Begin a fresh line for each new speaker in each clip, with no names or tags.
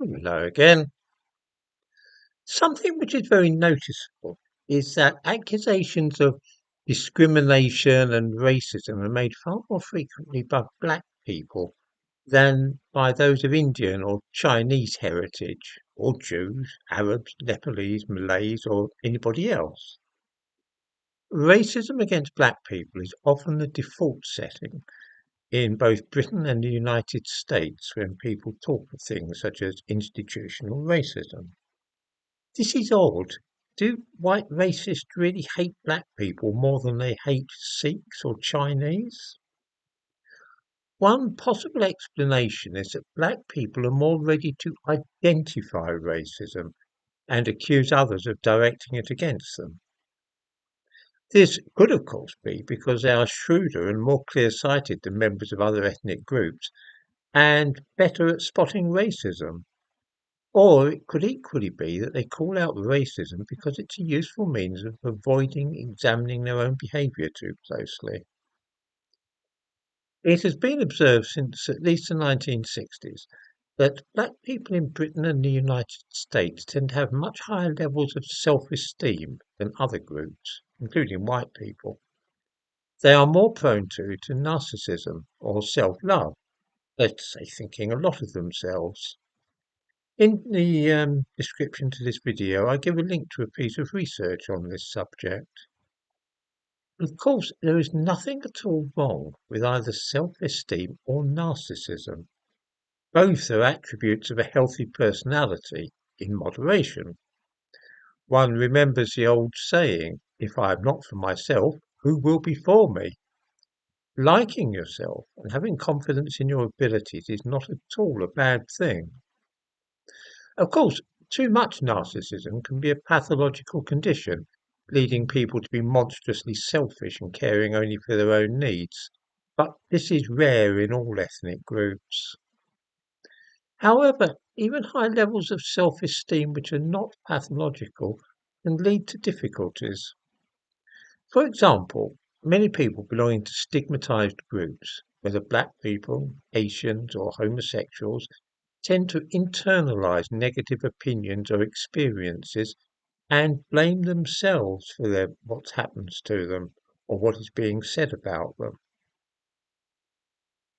Hello again. Something which is very noticeable is that accusations of discrimination and racism are made far more frequently by black people than by those of Indian or Chinese heritage, or Jews, Arabs, Nepalese, Malays, or anybody else. Racism against black people is often the default setting in both Britain and the United States when people talk of things such as institutional racism. This is odd. Do white racists really hate black people more than they hate Sikhs or Chinese? One possible explanation is that black people are more ready to identify racism and accuse others of directing it against them. This could, of course, be because they are shrewder and more clear-sighted than members of other ethnic groups and better at spotting racism. Or it could equally be that they call out racism because it's a useful means of avoiding examining their own behaviour too closely. It has been observed since at least the 1960s that black people in Britain and the United States tend to have much higher levels of self-esteem than other groups, including white people. They are more prone to narcissism or self-love, let's say thinking a lot of themselves. In the description to this video, I give a link to a piece of research on this subject. Of course, there is nothing at all wrong with either self-esteem or narcissism. Both are attributes of a healthy personality in moderation. One remembers the old saying, if I am not for myself, who will be for me? Liking yourself and having confidence in your abilities is not at all a bad thing. Of course, too much narcissism can be a pathological condition, leading people to be monstrously selfish and caring only for their own needs, but this is rare in all ethnic groups. However, even high levels of self-esteem which are not pathological can lead to difficulties. For example, many people belonging to stigmatized groups, whether black people, Asians, or homosexuals, tend to internalize negative opinions or experiences and blame themselves for what happens to them or what is being said about them.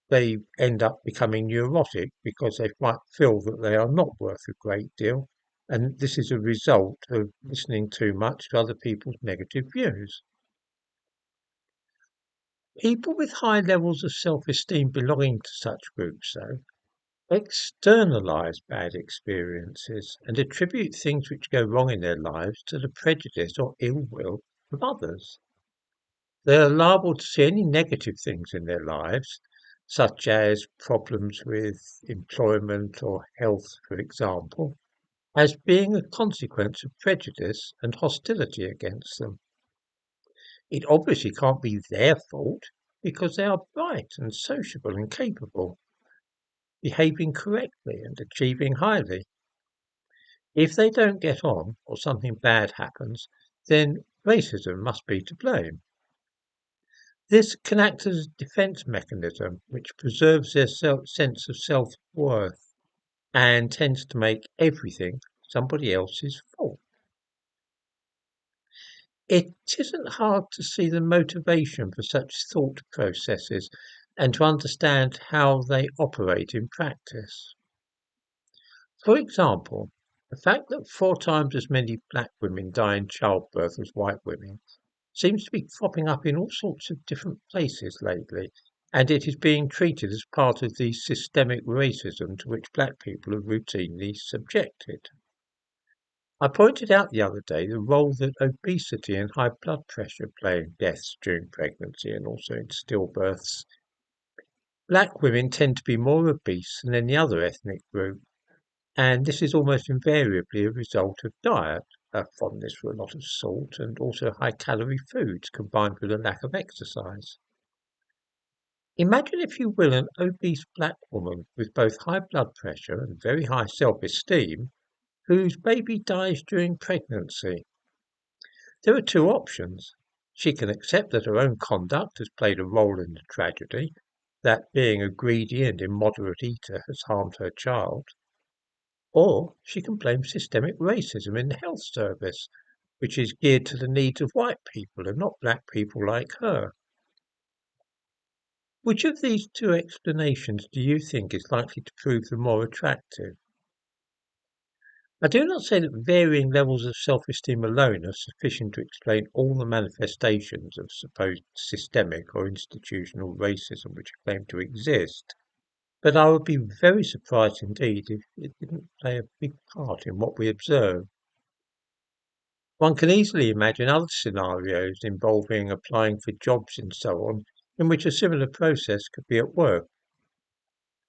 They end up becoming neurotic because they might feel that they are not worth a great deal, and this is a result of listening too much to other people's negative views. People with high levels of self-esteem belonging to such groups, though, externalize bad experiences and attribute things which go wrong in their lives to the prejudice or ill will of others. They are liable to see any negative things in their lives, such as problems with employment or health, for example, as being a consequence of prejudice and hostility against them. It obviously can't be their fault because they are bright and sociable and capable, behaving correctly and achieving highly. If they don't get on or something bad happens, then racism must be to blame. This can act as a defense mechanism which preserves their sense of self-worth and tends to make everything somebody else's fault. It isn't hard to see the motivation for such thought processes and to understand how they operate in practice. For example, the fact that 4 times as many black women die in childbirth as white women seems to be cropping up in all sorts of different places lately, and it is being treated as part of the systemic racism to which black people are routinely subjected. I pointed out the other day the role that obesity and high blood pressure play in deaths during pregnancy and also in stillbirths. Black women tend to be more obese than any other ethnic group, and this is almost invariably a result of diet, a fondness for a lot of salt, and also high-calorie foods combined with a lack of exercise. Imagine, if you will, an obese black woman with both high blood pressure and very high self-esteem whose baby dies during pregnancy. There are 2 options. She can accept that her own conduct has played a role in the tragedy, that being a greedy and immoderate eater has harmed her child. Or she can blame systemic racism in the health service, which is geared to the needs of white people and not black people like her. Which of these two explanations do you think is likely to prove the more attractive? I do not say that varying levels of self-esteem alone are sufficient to explain all the manifestations of supposed systemic or institutional racism which claim to exist, but I would be very surprised indeed if it didn't play a big part in what we observe. One can easily imagine other scenarios involving applying for jobs and so on, in which a similar process could be at work,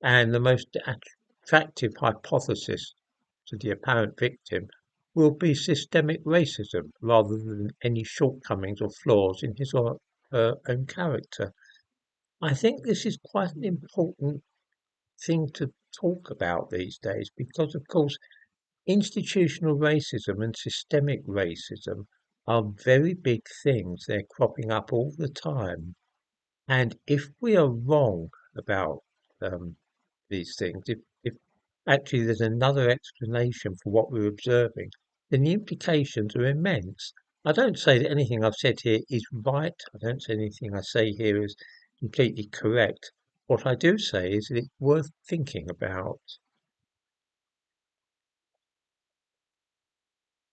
and the most attractive hypothesis to the apparent victim will be systemic racism rather than any shortcomings or flaws in his or her own character. I think this is quite an important thing to talk about these days because, of course, institutional racism and systemic racism are very big things. They're cropping up all the time. And if we are wrong about these things, if actually there's another explanation for what we're observing, then the implications are immense. I don't say that anything I've said here is right. I don't say anything I say here is completely correct. What I do say is that it's worth thinking about.